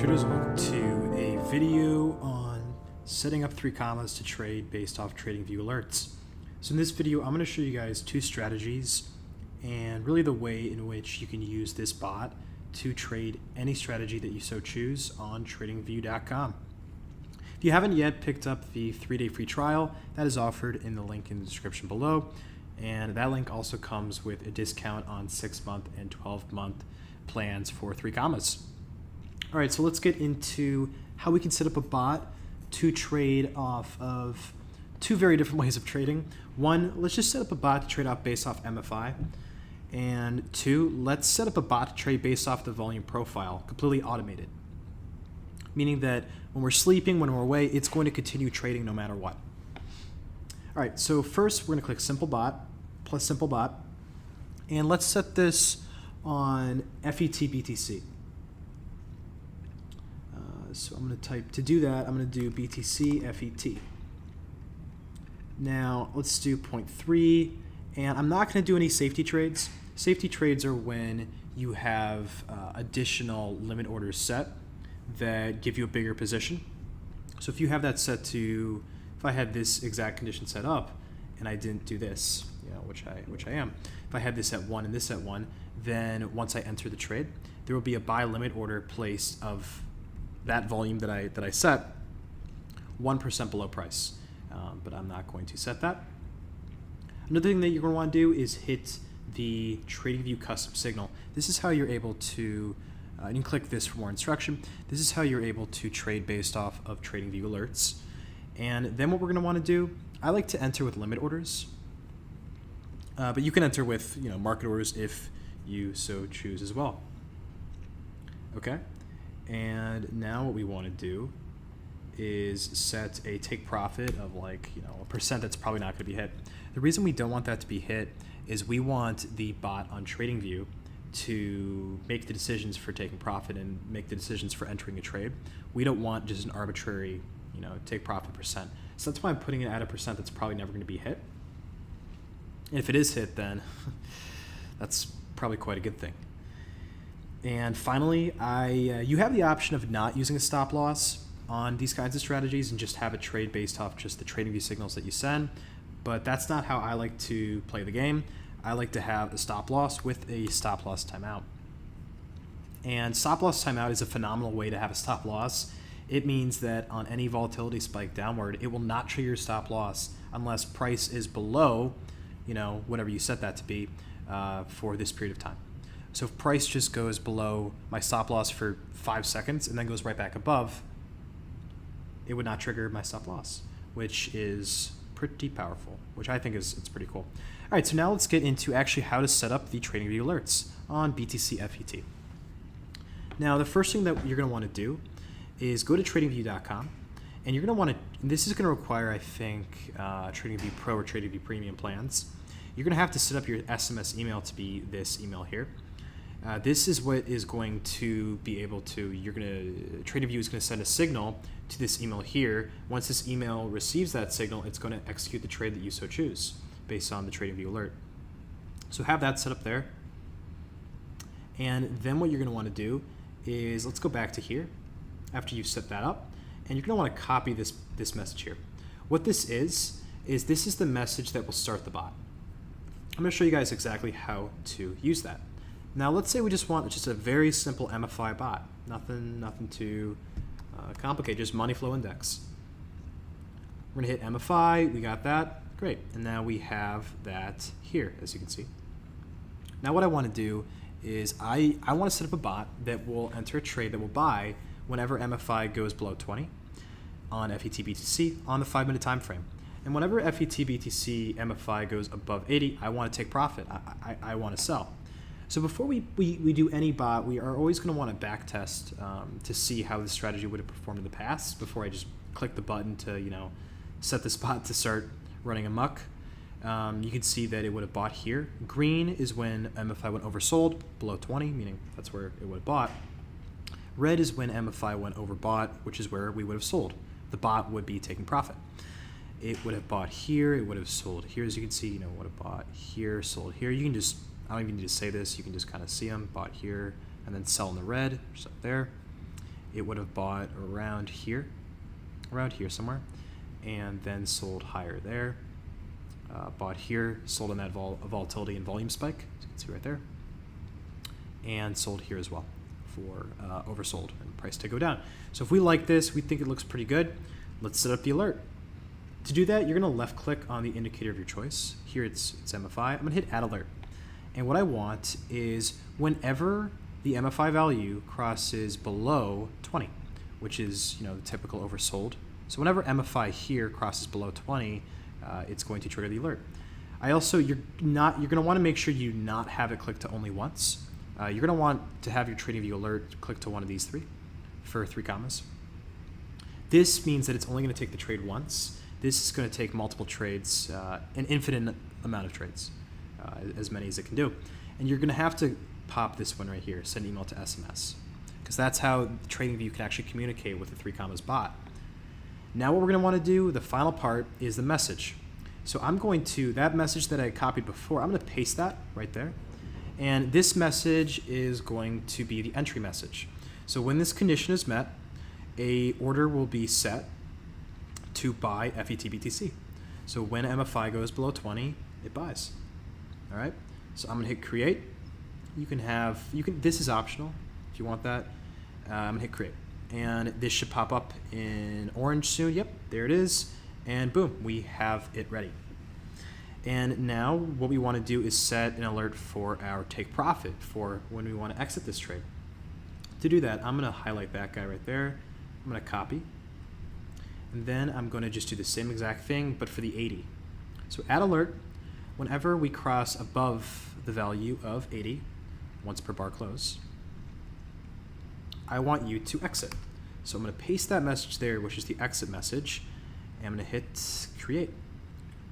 traders, welcome to a video on setting up 3commas to trade based off Tradingview alerts. So in this video, I'm going to show you guys two strategies and really the way in which you can use this bot to trade any strategy that you so choose on tradingview.com. If you haven't yet picked up the 3-day free trial, that is offered in the link in the description below. And that link also comes with a discount on 6-month and 12-month plans for 3commas. All right, so let's get into how we can set up a bot to trade off of two very different ways of trading. One, let's just set up a bot to trade off based off MFI. And two, let's set up a bot to trade based off the volume profile, completely automated. Meaning that when we're sleeping, when we're away, it's going to continue trading no matter what. All right, so first we're gonna click Simple Bot, plus Simple Bot. And let's set this on FET-BTC. So I'm going to type, to do that, I'm going to do BTC FET. Now let's do 0.3, and I'm not going to do any safety trades. Safety trades are when you have additional limit orders set that give you a bigger position. So if you have that set to, if I had this exact condition set up and I didn't do this, which I am, if I had this at 1 and this at 1, then once I enter the trade, there will be a buy limit order placed of that volume that I set 1% below price, but I'm not going to set that. Another thing that you're going to want to do is hit the Tradingview custom signal. This is how you're able to, you can click this for more instruction. This is how you're able to trade based off of Tradingview alerts. And then what we're going to want to do, I like to enter with limit orders, but you can enter with market orders if you so choose as well. Okay. And now what we want to do is set a take profit of a percent that's probably not going to be hit. The reason we don't want that to be hit is we want the bot on TradingView to make the decisions for taking profit and make the decisions for entering a trade. We don't want just an arbitrary, take profit percent. So that's why I'm putting it at a percent that's probably never going to be hit. And if it is hit, then that's probably quite a good thing. And finally, you have the option of not using a stop loss on these kinds of strategies and just have it trade based off just the Tradingview signals that you send. But that's not how I like to play the game. I like to have a stop loss with a stop loss timeout. And stop loss timeout is a phenomenal way to have a stop loss. It means that on any volatility spike downward, it will not trigger your stop loss unless price is below, whatever you set that to be for this period of time. So if price just goes below my stop loss for 5 seconds and then goes right back above, it would not trigger my stop loss, which is pretty powerful, which I think it's pretty cool. All right, so now let's get into actually how to set up the Tradingview alerts on BTC FET. Now, the first thing that you're going to want to do is go to tradingview.com, and you're going to want to, this is going to require, I think, Tradingview Pro or Tradingview Premium plans. You're going to have to set up your SMS email to be this email here. This is what is going to be able to, Tradingview is going to send a signal to this email here. Once this email receives that signal, it's going to execute the trade that you so choose based on the Tradingview alert. So have that set up there. And then what you're going to want to do is, let's go back to here after you've set that up, and you're going to want to copy this message here. What this is this is the message that will start the bot. I'm going to show you guys exactly how to use that. Now let's say we just want just a very simple MFI bot, nothing too complicated, just money flow index. We're gonna hit MFI, we got that, great. And now we have that here, as you can see. Now what I wanna do is I wanna set up a bot that will enter a trade that will buy whenever MFI goes below 20 on FET-BTC on the 5-minute time frame. And whenever FET-BTC MFI goes above 80, I wanna take profit, I wanna sell. So before we do any bot, we are always going to want to back test to see how this strategy would have performed in the past before I just click the button to set this bot to start running amok. You can see that it would have bought here. Green is when MFI went oversold below 20, meaning that's where it would have bought. Red is when MFI went overbought, which is where we would have sold. The bot would be taking profit. It would have bought here. It would have sold here, as you can see. Would have bought here, sold here. You can just, I don't even need to say this. You can just kind of see them. Bought here and then sell in the red, just up there. it would have bought around here somewhere, and then sold higher there. Bought here, sold on that volatility and volume spike, as you can see right there, and sold here as well for oversold and price to go down. So if we like this, we think it looks pretty good, let's set up the alert. To do that, you're going to left click on the indicator of your choice. Here it's MFI. I'm going to hit add alert. And what I want is whenever the MFI value crosses below 20, which is the typical oversold. So whenever MFI here crosses below 20, it's going to trigger the alert. You're going to want to make sure you not have it click to only once. You're going to want to have your Tradingview alert click to one of these three for 3 commas. This means that it's only going to take the trade once. This is going to take multiple trades, an infinite amount of trades, as many as it can do. And you're going to have to pop this one right here, send email to SMS, because that's how Tradingview can actually communicate with the 3 commas bot. Now what we're going to want to do, the final part, is the message. So I'm going to, that message that I copied before, I'm going to paste that right there. And this message is going to be the entry message. So when this condition is met, a order will be set to buy FETBTC. So when MFI goes below 20, it buys. All right. So I'm going to hit create. This is optional if you want that. I'm going to hit create. And this should pop up in orange soon. Yep, there it is. And boom, we have it ready. And now what we want to do is set an alert for our take profit for when we want to exit this trade. To do that, I'm going to highlight that guy right there. I'm going to copy. And then I'm going to just do the same exact thing, but for the 80. So add alert whenever we cross above the value of 80, once per bar close, I want you to exit. So I'm going to paste that message there, which is the exit message, and I'm going to hit create.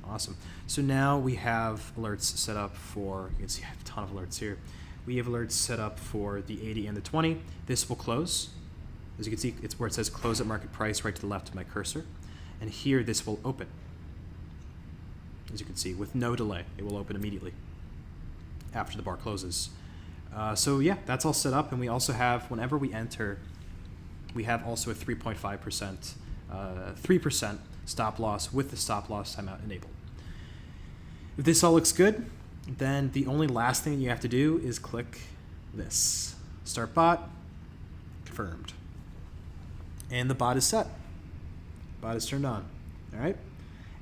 Awesome. So now we have alerts set up for, you can see I have a ton of alerts here. We have alerts set up for the 80 and the 20. This will close. As you can see, it's where it says close at market price right to the left of my cursor. And here this will open. As you can see, with no delay, it will open immediately after the bar closes. So yeah, that's all set up. And we also have, whenever we enter, we have also a 3.5%, 3% stop loss with the stop loss timeout enabled. If this all looks good, then the only last thing you have to do is click this. Start bot, confirmed. And the bot is set. Bot is turned on. All right.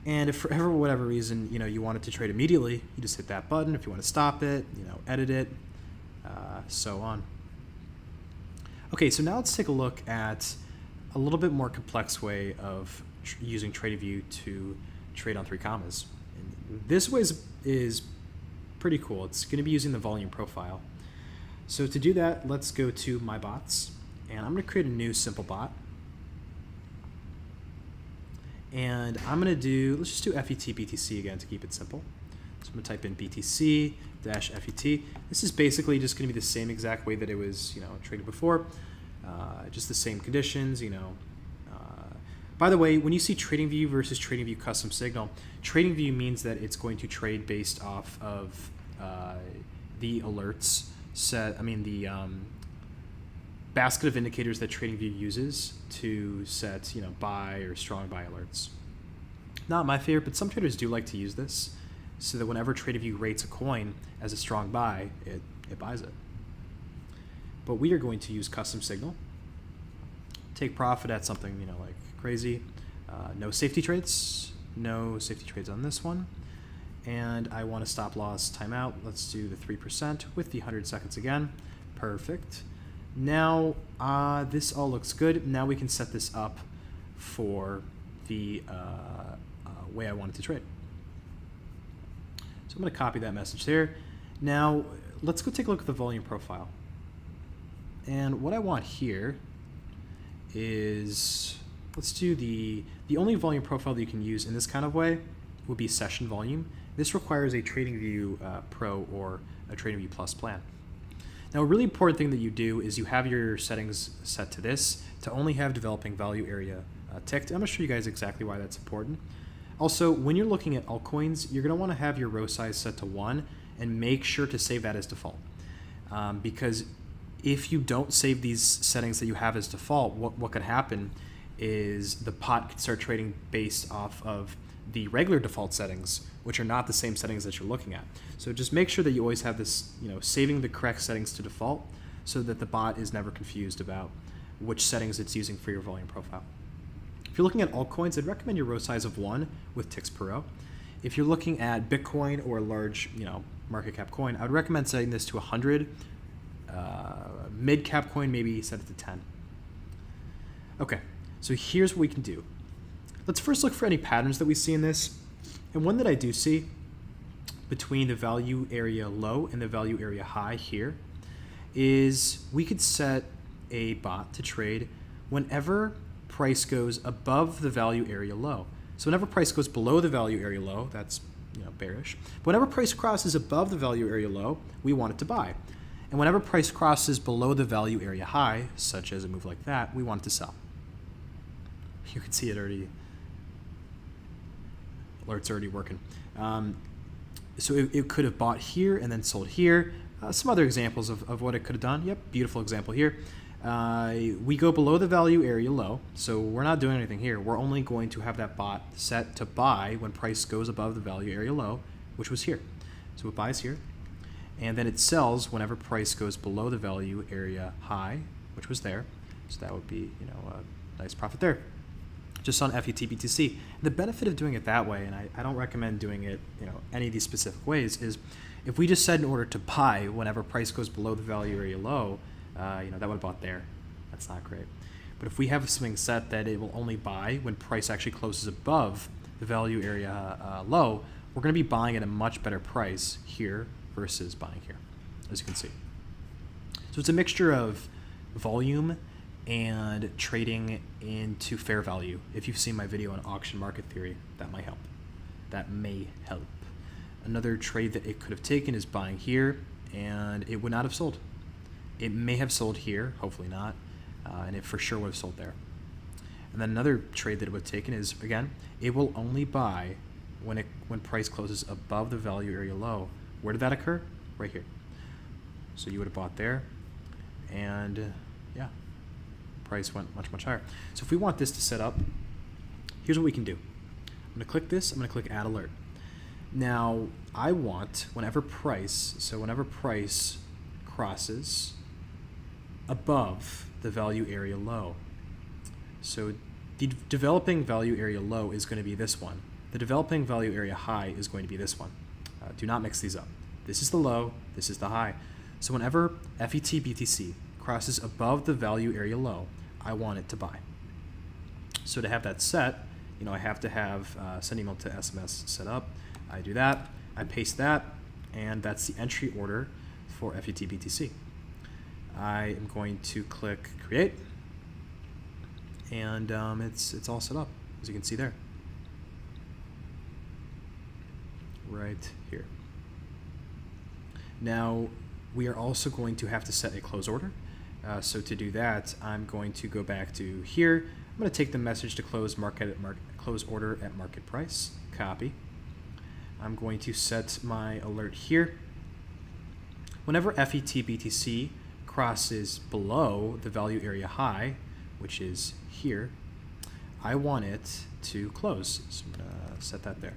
And if for whatever reason, you want it to trade immediately, you just hit that button. If you want to stop it, edit it, so on. Okay, so now let's take a look at a little bit more complex way of using Tradingview to trade on 3 commas. And this way is pretty cool. It's going to be using the volume profile. So to do that, let's go to my bots, and I'm going to create a new simple bot. And I'm going to do, let's just do FET-BTC again to keep it simple. So I'm going to type in BTC-FET. This is basically just going to be the same exact way that it was, traded before. Just the same conditions, By the way, when you see Tradingview versus Tradingview custom signal, Tradingview means that it's going to trade based off of the alerts set, the basket of indicators that Tradingview uses to set, buy or strong buy alerts. Not my favorite, but some traders do like to use this so that whenever Tradingview rates a coin as a strong buy, it buys it. But we are going to use custom signal. Take profit at something, like crazy. No safety trades. No safety trades on this one. And I want to stop loss timeout. Let's do the 3% with the 100 seconds again. Perfect. Now this all looks good. Now we can set this up for the way I want it to trade. So I'm going to copy that message there. Now let's go take a look at the volume profile. And what I want here is, let's do the only volume profile that you can use in this kind of way would be session volume. This requires a Tradingview Pro or a Tradingview Plus plan. Now, a really important thing that you do is you have your settings set to this to only have developing value area ticked. I'm going to show you guys exactly why that's important. Also, when you're looking at altcoins, you're going to want to have your row size set to 1 and make sure to save that as default. Because If you don't save these settings that you have as default, what could happen is the bot could start trading based off of the regular default settings, which are not the same settings that you're looking at. So just make sure that you always have this, saving the correct settings to default so that the bot is never confused about which settings it's using for your volume profile. If you're looking at altcoins, I'd recommend your row size of 1 with ticks per row. If you're looking at Bitcoin or a large, market cap coin, I would recommend setting this to 100. Mid cap coin, maybe set it to 10. Okay, so here's what we can do. Let's first look for any patterns that we see in this. And one that I do see between the value area low and the value area high here is we could set a bot to trade whenever price goes above the value area low. So whenever price goes below the value area low, that's bearish. But whenever price crosses above the value area low, we want it to buy. And whenever price crosses below the value area high, such as a move like that, we want it to sell. You can see it already. Alert's already working. So it could have bought here and then sold here. Some other examples of what it could have done. Yep, beautiful example here. We go below the value area low, so we're not doing anything here. We're only going to have that bot set to buy when price goes above the value area low, which was here. So it buys here, and then it sells whenever price goes below the value area high, which was there. So that would be, a nice profit there, just on FETBTC. The benefit of doing it that way, and I don't recommend doing it, any of these specific ways, is if we just set an order to buy whenever price goes below the value area low, that would have bought there. That's not great. But if we have something set that it will only buy when price actually closes above the value area low, we're going to be buying at a much better price here versus buying here, as you can see. So it's a mixture of volume and trading into fair value. If you've seen my video on auction market theory, that might help. That may help. Another trade that it could have taken is buying here, and it would not have sold. It may have sold here, hopefully not, and it for sure would have sold there. And then another trade that it would have taken is, again, it will only buy when price closes above the value area low. Where did that occur? Right here. So you would have bought there, and yeah, price went much, much higher. So if we want this to set up, here's what we can do. I'm going to click this. I'm going to click Add Alert. Now, I want whenever price crosses above the value area low. So the developing value area low is going to be this one. The developing value area high is going to be this one. Do not mix these up. This is the low, this is the high. So whenever FETBTC crosses above the value area low, I want it to buy. So to have that set, I have to have send email to SMS set up. I do that, I paste that, and that's the entry order for FETBTC. I am going to click create, and it's all set up, as you can see there. Right here. Now, we are also going to have to set a close order. So to do that, I'm going to go back to here. I'm going to take the message to close close order at market price, copy. I'm going to set my alert here. Whenever FETBTC crosses below the value area high, which is here, I want it to close. So I'm going to set that there.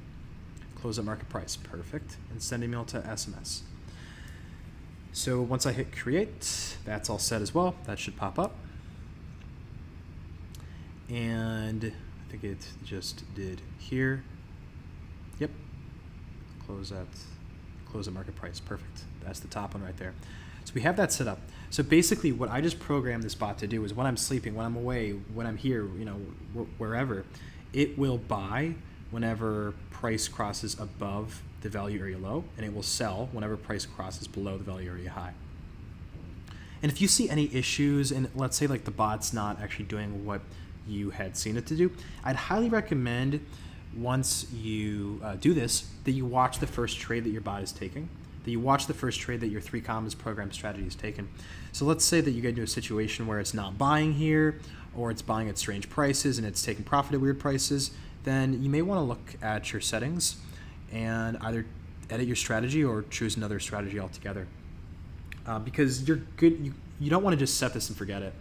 Close at market price, perfect, and send email to SMS. So once I hit create, that's all set as well. That should pop up. And I think it just did here. Yep. Close at market price, perfect. That's the top one right there. So we have that set up. So basically what I just programmed this bot to do is when I'm sleeping, when I'm away, when I'm here, wherever, it will buy whenever price crosses above the value area low, and it will sell whenever price crosses below the value area high. And if you see any issues, and let's say like the bot's not actually doing what you had seen it to do, I'd highly recommend once you do this, that you watch the first trade that your bot is taking, that you watch the first trade that your 3comma program strategy is taken. So let's say that you get into a situation where it's not buying here, or it's buying at strange prices and it's taking profit at weird prices, then you may want to look at your settings and either edit your strategy or choose another strategy altogether. because you're good. You don't want to just set this and forget it,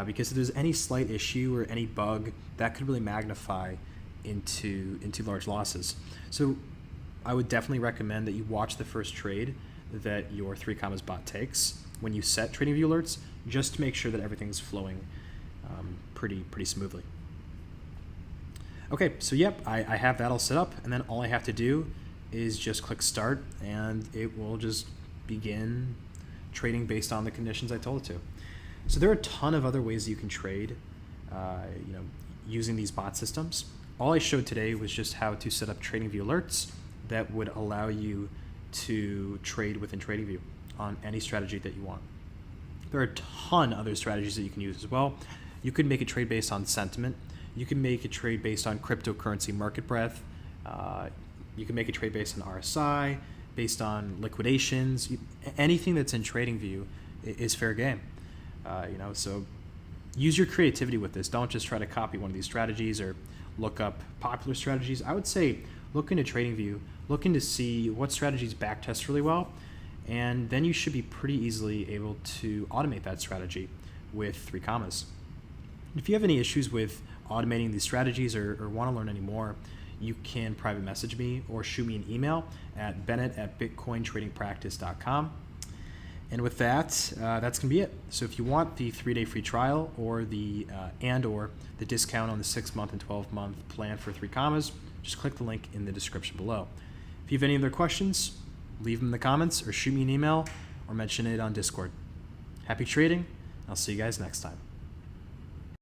because if there's any slight issue or any bug, that could really magnify into large losses. So I would definitely recommend that you watch the first trade that your 3commas bot takes when you set TradingView alerts, just to make sure that everything's flowing pretty smoothly. Okay, so yep, I have that all set up, and then all I have to do is just click start, and it will just begin trading based on the conditions I told it to. So there are a ton of other ways that you can trade, using these bot systems. All I showed today was just how to set up TradingView alerts that would allow you to trade within TradingView on any strategy that you want. There are a ton of other strategies that you can use as well. You could make a trade based on sentiment. You can make a trade based on cryptocurrency market breadth. You can make a trade based on RSI, based on liquidations. Anything that's in TradingView is fair game. So use your creativity with this. Don't just try to copy one of these strategies or look up popular strategies. I would say look into TradingView, look into see what strategies backtest really well, and then you should be pretty easily able to automate that strategy with 3commas. If you have any issues with automating these strategies or want to learn any more, you can private message me or shoot me an email at bennett@bitcointradingpractice.com. And with that, that's going to be it. So if you want the 3-day free trial or the discount on the 6-month and 12-month plan for 3commas, just click the link in the description below. If you have any other questions, leave them in the comments or shoot me an email or mention it on Discord. Happy trading. I'll see you guys next time.